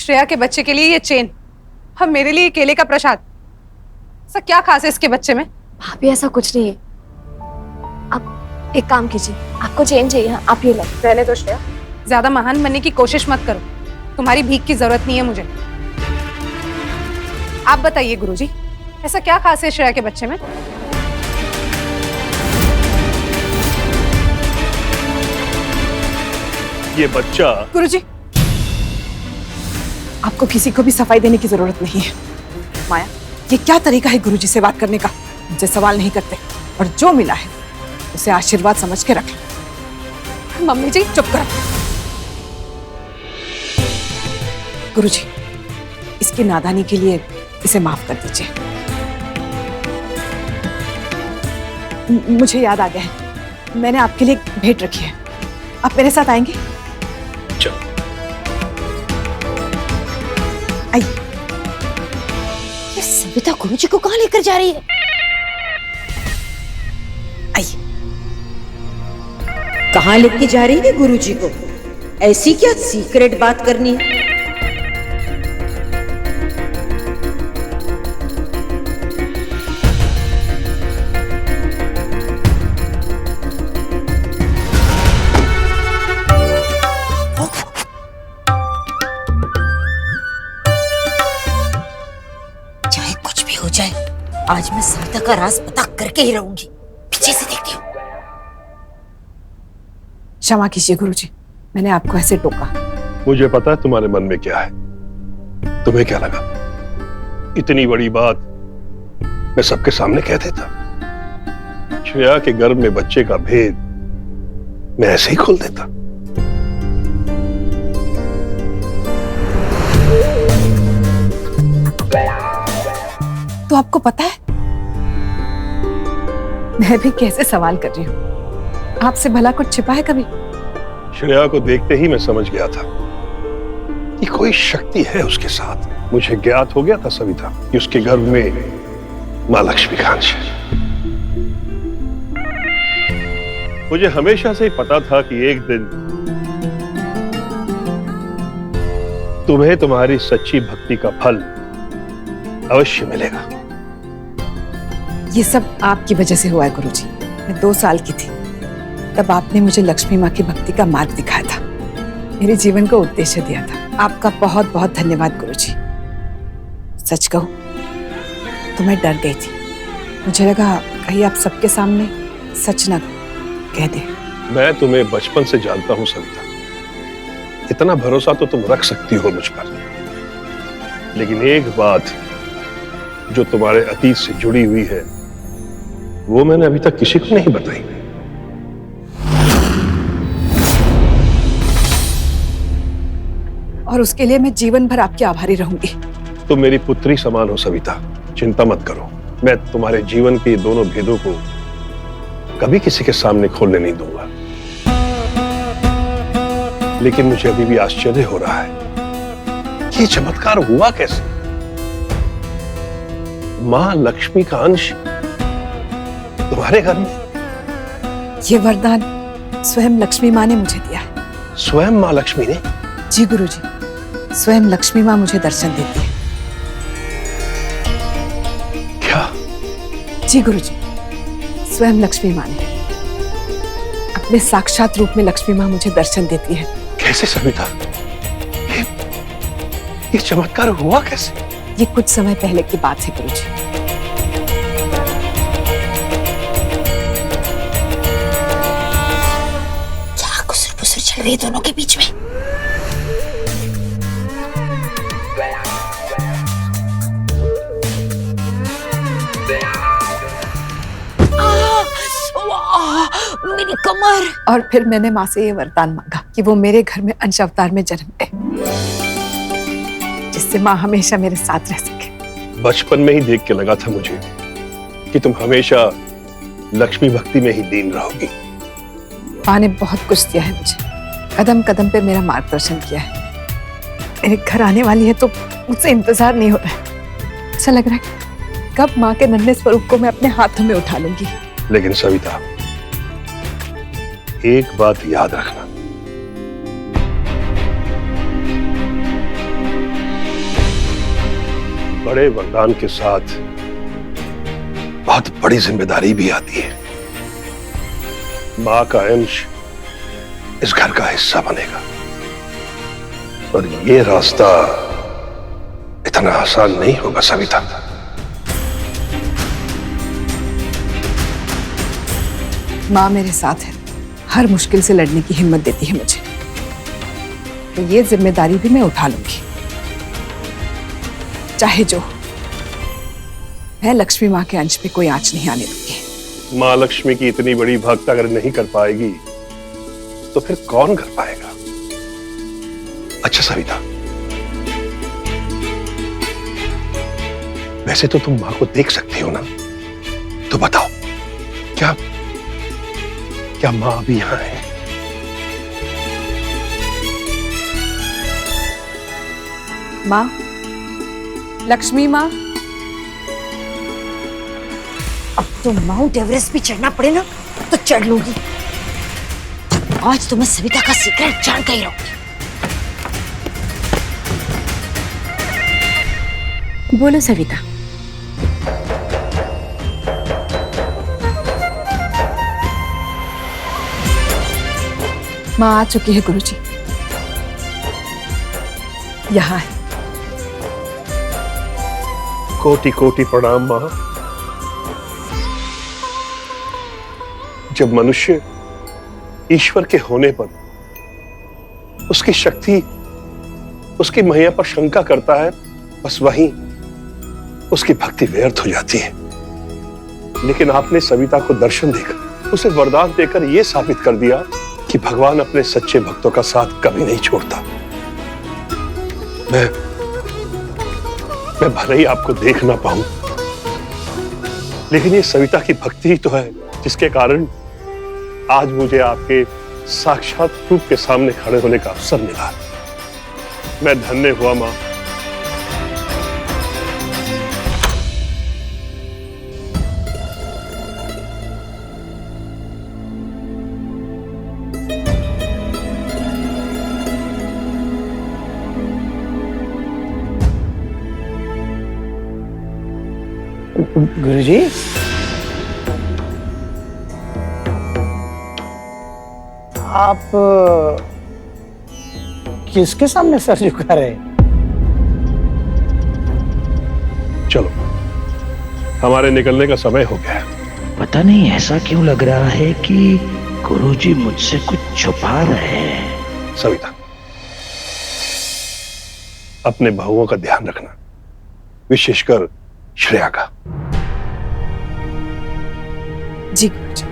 श्रेया के बच्चे के लिए ये चेन और मेरे लिए केले का प्रसाद, ऐसा क्या खास है इसके बच्चे में? भाभी ऐसा कुछ नहीं है। आप एक काम कीजिए, आपको चेन चाहिए, आप ये लो। रहने दो श्रेया, ज्यादा महान बनने की कोशिश मत करो, तुम्हारी भीख की जरूरत नहीं है मुझे। आप बताइए गुरुजी, ऐसा क्या खास है श्रेया के बच्चे में? ये बच्चा। गुरुजी, आपको किसी को भी सफाई देने की जरूरत नहीं है। माया, ये क्या तरीका है गुरुजी से बात करने का? मुझे सवाल नहीं करते और जो मिला है उसे आशीर्वाद समझ के रख लो। मम्मी जी चुप करो। गुरुजी, इसकी नादानी के लिए इसे माफ कर दीजिए। मुझे याद आ गया है, मैंने आपके लिए एक भेंट रखी है, आप मेरे साथ आएंगे? चलो। आइए। ये सविता गुरुजी को कहाँ लेकर जा रही है? आइए। कहाँ लेके जा रही है गुरुजी को? ऐसी क्या सीक्रेट बात करनी है? चाहे कुछ भी हो जाए, आज मैं सविता का राज पता करके ही रहूंगी। पीछे से देखती हूँ। क्षमा कीजिए गुरुजी, मैंने आपको ऐसे टोका। मुझे पता है तुम्हारे मन में क्या है। तुम्हें क्या लगा इतनी बड़ी बात मैं सबके सामने कह देता? श्रेया के गर्भ में बच्चे का भेद मैं ऐसे ही खोल देता? तो आपको पता है मैं भी कैसे सवाल कर रही हूँ? आपसे भला कुछ छिपा है कभी? श्रेया को देखते ही मैं समझ गया था कि कोई शक्ति है उसके साथ। मुझे ज्ञात हो गया था सविता कि उसके गर्भ में मां लक्ष्मी का अंश है। मुझे हमेशा से ही पता था कि एक दिन तुम्हें तुम्हारी सच्ची भक्ति का फल अवश्य मिलेगा। ये सब आपकी वजह से हुआ है गुरुजी। मैं 2 साल की थी, तब आपने मुझे लक्ष्मी माँ की भक्ति का मार्ग दिखाया था, मेरे जीवन को उद्देश्य दिया था। आपका बहुत बहुत धन्यवाद गुरुजी। सच कहूं तो मैं डर गई थी, मुझे लगा कहीं आप सबके सामने सच न कह दे। मैं तुम्हें बचपन से जानता हूं सविता, इतना भरोसा तो तुम रख सकती हो मुझ पर। लेकिन एक बात जो तुम्हारे अतीत से जुड़ी हुई है वो मैंने अभी तक किसी को नहीं बताई। और उसके लिए मैं जीवन भर आपकी आभारी रहूंगी। तुम मेरी पुत्री समान हो सविता, चिंता मत करो। मैं तुम्हारे जीवन के दोनों भेदों को कभी किसी के सामने खोलने नहीं दूंगा। लेकिन मुझे अभी भी आश्चर्य हो रहा है कि ये चमत्कार हुआ कैसे? मां लक्ष्मी का अंश तुम्हारे घर में? ये वरदान स्वयं लक्ष्मी माँ ने मुझे दिया है। स्वयं मां लक्ष्मी ने? जी गुरुजी, स्वयं लक्ष्मी माँ मुझे दर्शन देती है। क्या? जी गुरुजी, स्वयं लक्ष्मी माँ ने अपने साक्षात रूप में लक्ष्मी माँ मुझे दर्शन देती है। कैसे सविता? ये चमत्कार हुआ कैसे? ये कुछ समय पहले की बात है गुरुजी। क्या गुसर-पुसर चल रही है दोनों के बीच में? मेरी कमर। और फिर मैंने माँ से ये वरदान मांगा कि वो मेरे घर में अंश अवतार में जन्म ले, जिससे माँ हमेशा मेरे साथ रह सके। बचपन में ही देख के लगा था मुझे कि तुम हमेशा लक्ष्मी भक्ति में ही लीन रहोगी। माँ ने बहुत कुछ दिया है मुझे, कदम कदम पे मेरा मार्गदर्शन किया है। मेरे घर आने वाली है तो मुझसे इंतजार नहीं हो रहा है। ऐसा लग रहा है कब माँ के नन्हे स्वरूप को मैं अपने हाथों में उठा लूंगी। लेकिन सविता, एक बात याद रखना, बड़े वरदान के साथ बहुत बड़ी जिम्मेदारी भी आती है। मां का अंश इस घर का हिस्सा बनेगा और ये रास्ता इतना आसान नहीं होगा सविता। माँ मेरे साथ है, हर मुश्किल से लड़ने की हिम्मत देती है मुझे, तो ये जिम्मेदारी भी मैं उठा लूंगी, चाहे जो। मैं लक्ष्मी माँ के अंश पे कोई आंच नहीं आने दूंगी। मां लक्ष्मी की इतनी बड़ी भक्त अगर नहीं कर पाएगी तो फिर कौन कर पाएगा? अच्छा सविता, वैसे तो तुम मां को देख सकती हो ना, तो बताओ क्या क्या मां अभी यहां है? माँ, लक्ष्मी माँ। अब तो माउंट एवरेस्ट भी चढ़ना पड़े ना तो चढ़ लूंगी। आज तो मैं सविता का सीक्रेट जान के ही रहूंगी। बोलो सविता। माँ आ चुकी है गुरुजी, यहाँ है। कोटि कोटि प्रणाम मां। जब मनुष्य ईश्वर के होने पर उसकी शक्ति, उसकी महिमा पर शंका करता है, बस वहीं उसकी भक्ति व्यर्थ हो जाती है। लेकिन आपने सविता को दर्शन देकर, उसे वरदान देकर यह साबित कर दिया कि भगवान अपने सच्चे भक्तों का साथ कभी नहीं छोड़ता। मैं भले ही आपको देख ना पाऊं, लेकिन ये सविता की भक्ति ही तो है जिसके कारण आज मुझे आपके साक्षात रूप के सामने खड़े होने का अवसर मिला। मैं धन्य हुआ मां। गुरुजी, आप किसके सामने सर झुका रहे? चलो, हमारे निकलने का समय हो गया। पता नहीं ऐसा क्यों लग रहा है कि गुरुजी मुझसे कुछ छुपा रहे हैं। सविता, अपने बहुओं का ध्यान रखना, विशेषकर श्रेया का। जी गुरुजी।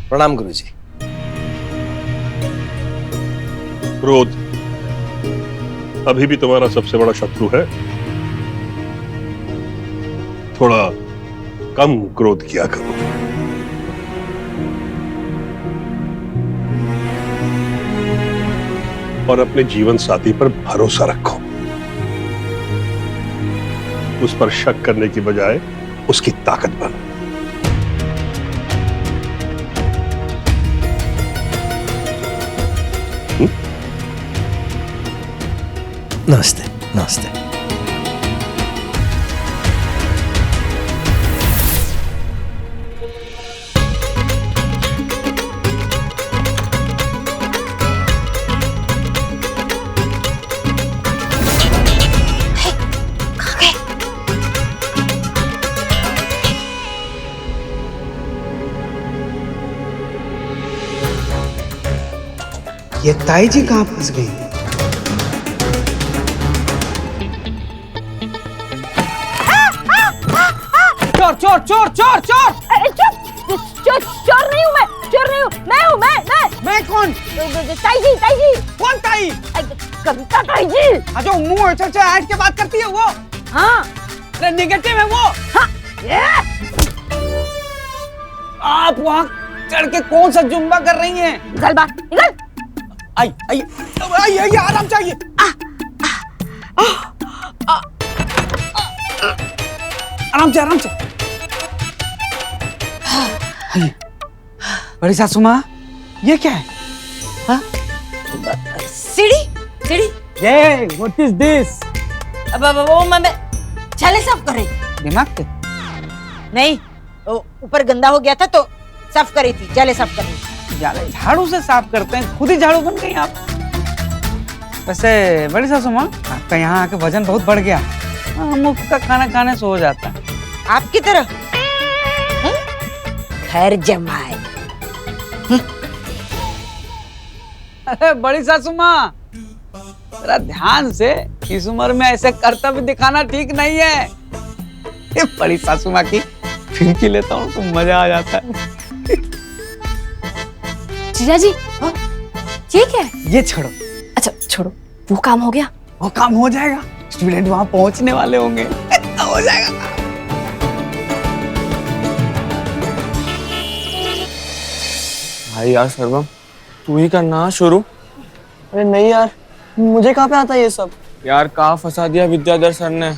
प्रणाम गुरुजी। क्रोध अभी भी तुम्हारा सबसे बड़ा शत्रु है। थोड़ा कम क्रोध किया करो। और अपने जीवन साथी पर भरोसा रखो। उस पर शक करने की बजाय उसकी ताकत बनो। नमस्ते। नमस्ते। ये ताई जी कहाँ फंस गई? चोर चोर चोर चोर चोर! चोर नहीं हूँ मैं, चोर नहीं हूँ, मैं हूँ, मैं कौन? ताई जी। कौन ताई? कविता ताई जी। हाँ, जो मुंह अच्छा ऐट के बात करती है वो? हाँ। अरे नेगेटिव है वो। हाँ। आप वहाँ चढ़ के कौन सा जुम्बा कर रही हैं? निकल बाहर, निकल। आई आई आई आई आराम चाहिए। आराम से आराम से। आइए। बड़ी सासू माँ, ये क्या है? सीढ़ी सीढ़ी। ये व्हाट इज दिस? अब वो मैं छाले साफ कर रही। दिमाग पे? नहीं, वो ऊपर गंदा हो गया था तो साफ कर रही थी, जाले साफ कर रही थी। जाले झाड़ू से साफ करते हैं, खुद ही झाड़ू बन गई आप। वैसे बड़ी सासू माँ, आपका यहाँ आके वजन बहुत बढ़ गया। मुफ्त का खाना खाने से हो जाता है। आपकी तरह खैर जमाए। अरे बड़ी सासू माँ, जरा ध्यान से, इस उम्र में ऐसे कर्तव्य दिखाना ठीक नहीं है। ये बड़ी सासू माँ की फिरकी लेता हूँ तो मजा आ जाता है। जीजा जी, ठीक है। ये छोड़ो, अच्छा छोड़ो, वो काम हो गया। वो काम हो जाएगा, स्टूडेंट वहां पहुंचने वाले होंगे। हो जाएगा। भाई यार सर्वम, तू ही करना शुरू। अरे नहीं यार, मुझे कहाँ पे आता ये सब। यार कहाँ फंसा दिया विद्याधर सर ने।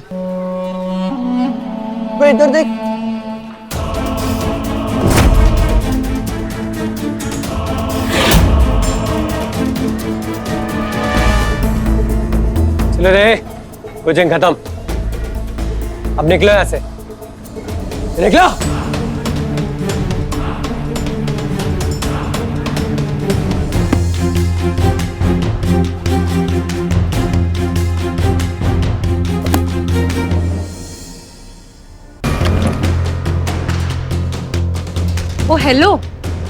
वो इधर देख। चलो रे, कोचिंग खत्म। अब निकलो यहाँ से, निकलो। ओ हेलो,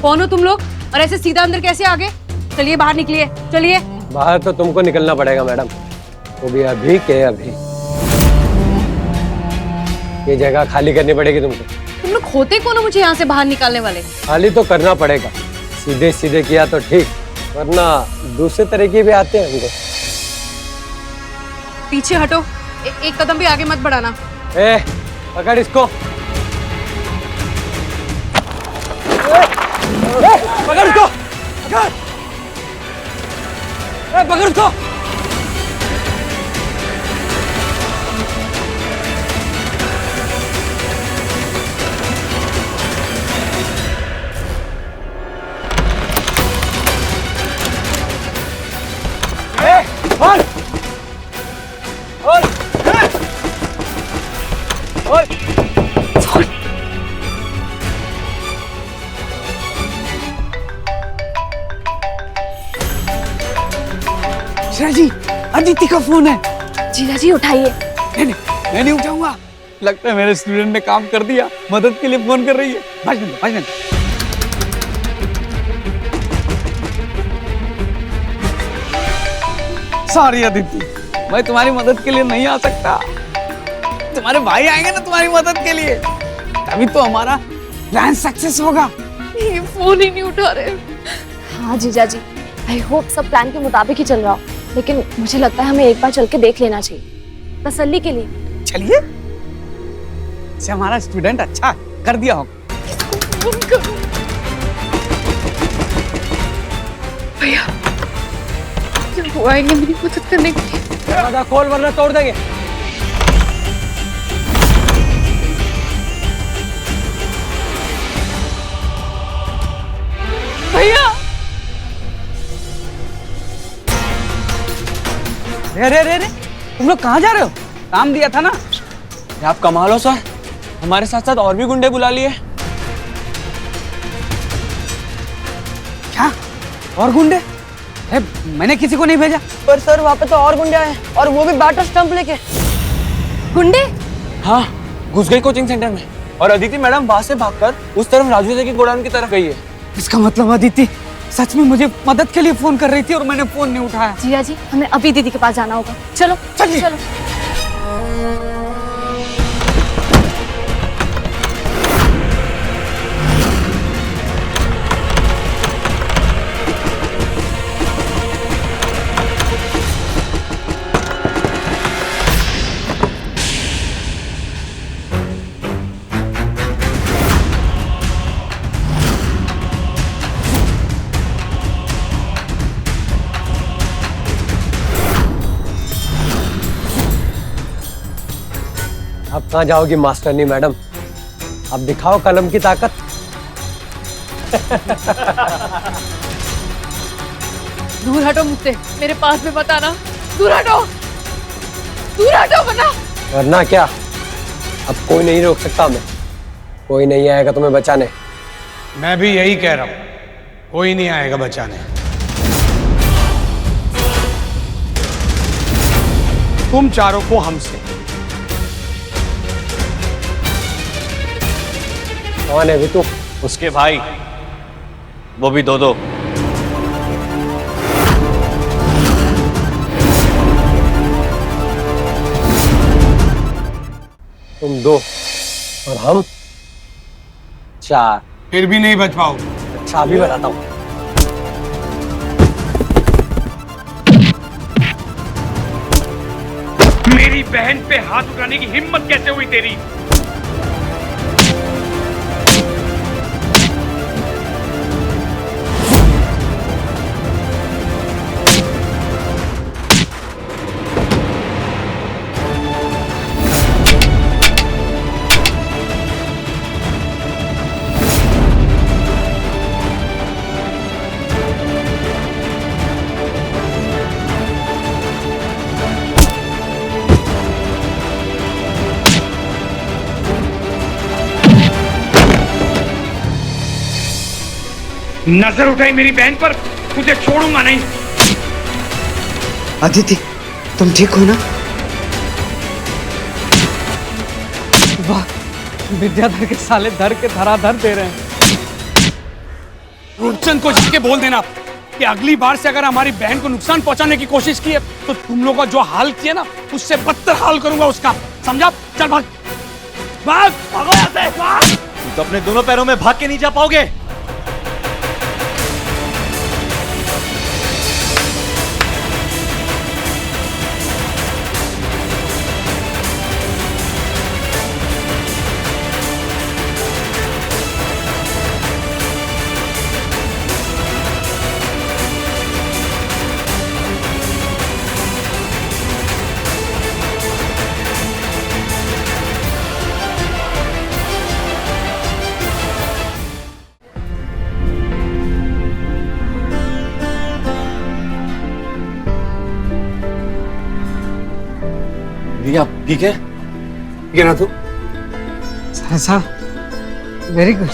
कौन हो तुम लोग और ऐसे सीधा अंदर कैसे आ गए? चलिए बाहर निकलिए, चलिए। बाहर तो तुमको निकलना पड़ेगा मैडम, वो भी अभी के अभी। ये जगह खाली करनी पड़ेगी तुमको। तुम लोग होते कौन हो मुझे यहाँ से बाहर निकालने वाले? खाली तो करना पड़ेगा, सीधे सीधे किया तो ठीक, वरना दूसरे तरीके भी आते हैं हमको। पीछे हटो, एक कदम भी आगे मत बढ़ाना। ए, पकड़ इसको। पकड़ उसको, पकड़। पकड़ उसको। जी, अदिति का फोन है। जीजा जी उठाइए। नहीं नहीं, मैं नहीं उठाऊंगा। लगता है मेरे स्टूडेंट ने काम कर दिया, मदद के लिए फोन कर रही है। भाजने दो, भाजने दो। सॉरी अदिति, मैं तुम्हारी मदद के लिए नहीं आ सकता। तुम्हारे भाई आएंगे ना तुम्हारी मदद के लिए, तभी तो हमारा प्लान सक्सेस होगा। ये फोन ही नहीं उठा रहे। हाँ जीजा जी, आई होप सब प्लान के मुताबिक ही चल रहा हो, लेकिन मुझे लगता है हमें एक बार चल के देख लेना चाहिए, तसल्ली के लिए। चलिए, से हमारा स्टूडेंट अच्छा कर दिया होगा। भैया, वो आएंगे मेरी मदद करने के लिए। दरवाजा खोल वरना तोड़ देंगे। भैया, अरे अरे अरे, तुम लोग कहाँ जा रहे हो? काम दिया था ना। आप कमाल हो सर, हमारे साथ साथ और भी गुंडे बुला लिए। क्या? और गुंडे? मैंने किसी को नहीं भेजा। पर सर वहाँ पे तो और गुंडे आए, और वो भी बैटर स्टंप लेके। गुंडे? हाँ, घुस गई कोचिंग सेंटर में, और अदिति मैडम वहाँ से भागकर उस तरफ राजू के गोडाउन की तरफ गई है। इसका मतलब अदिति सच में मुझे मदद के लिए फोन कर रही थी और मैंने फोन नहीं उठाया। जीजा जी, हमें अभी दीदी के पास जाना होगा। चलो चलिए। चलो। कहाँ जाओगी मास्टरनी मैडम? अब दिखाओ कलम की ताकत। दूर हटो मुझसे, मेरे पास में मत आना। दूर हटो, दूर हटो वरना। वरना क्या? अब कोई नहीं रोक सकता हमें, कोई नहीं आएगा तुम्हें बचाने। मैं भी यही कह रहा हूं, कोई नहीं आएगा बचाने। तुम चारों को हमसे। कौन है भी तू? उसके भाई, वो भी दो। तुम 2 और हम 4। फिर भी नहीं बच पाओगे। अच्छा अभी बताता हूँ। मेरी बहन पे हाथ उठाने की हिम्मत कैसे हुई तेरी? नजर उठाई मेरी बहन पर, तुझे छोड़ूंगा नहीं। अदिति, तुम ठीक हो ना? वाह, विद्याधर के साले धर के धराधर दे रहे हैं। रूपचंद को जाके बोल देना कि अगली बार से अगर हमारी बहन को नुकसान पहुंचाने की कोशिश की है तो तुम लोगों का जो हाल किया ना, उससे बदतर हाल करूंगा उसका। समझा? चल भाग, भागो यहाँ से, भाग। तुम तो अपने दोनों पैरों में भाग के नहीं जा पाओगे। भैया ठीक है? गिरा तू। ऐसा वेरी गुड।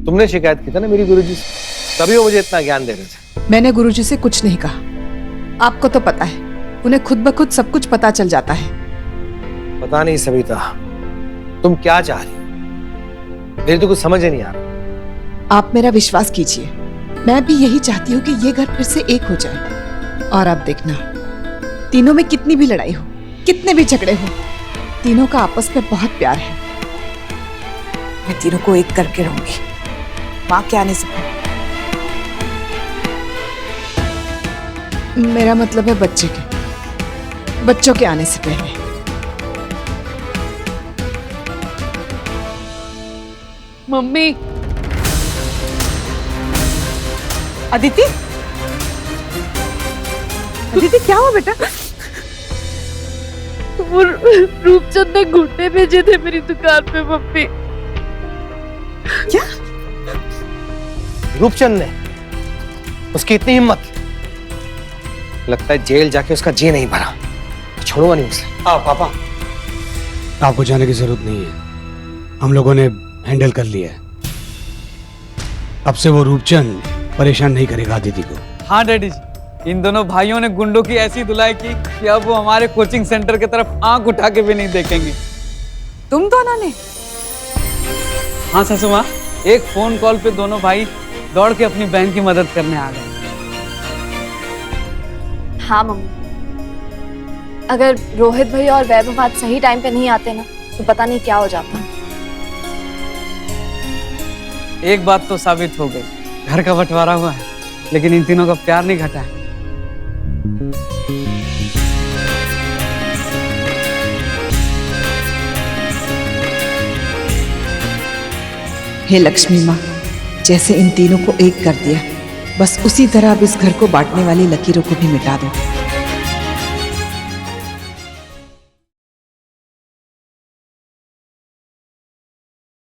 तुमने शिकायत की था ना मेरी गुरुजी से, तभी वो मुझे इतना ज्ञान दे रहे थे। मैंने गुरुजी से कुछ नहीं कहा। आपको तो पता है, उन्हें खुद ब खुद सब कुछ पता चल जाता है। पता नहीं सविता, तुम क्या चाह रही हो? मेरी तो कुछ समझ ही नहीं आ रहा। आप मेरा विश्वास कीजिए, मैं भी यही चाहती हूँ कि ये घर फिर से एक हो जाए। और अब देखना, तीनों में कितनी भी लड़ाई हो, कितने भी झगड़े हो, तीनों का आपस में बहुत प्यार है। मैं तीनों को एक करके रहूंगी, माँ के आने से पहले। मेरा मतलब है बच्चों के आने से पहले। मम्मी, अदिति, अदिति क्या हुआ बेटा? वो रूपचंद ने घुटने भेजे थे मेरी दुकान पे मम्मी। क्या? रूपचंद ने? उसकी इतनी हिम्मत? लगता है जेल जाके उसका जी नहीं भरा। छोड़ूंगा नहीं उसे। पापा, आपको जाने की जरूरत नहीं है, हम लोगों ने हैंडल कर लिया है। अब से वो रूपचंद परेशान नहीं करेगा दीदी को। हाँ डैडी जी, इन दोनों भाइयों ने गुंडों की ऐसी धुलाई की कि अब वो हमारे कोचिंग सेंटर की तरफ आंख उठा के भी नहीं देखेंगे। तुम दोनों ने? हाँ सासू माँ, एक फोन कॉल पे दोनों भाई दौड़ के अपनी बहन की मदद करने आ गए। हाँ मम्मी, अगर रोहित भाई और वैभव आज सही टाइम पे नहीं आते ना तो पता नहीं क्या हो जाता। एक बात तो साबित हो गई, घर का बंटवारा हुआ है लेकिन इन तीनों का प्यार नहीं घटा है। हे लक्ष्मी माँ, जैसे इन तीनों को एक कर दिया, बस उसी तरह अब इस घर को बांटने वाली लकीरों को भी मिटा दो।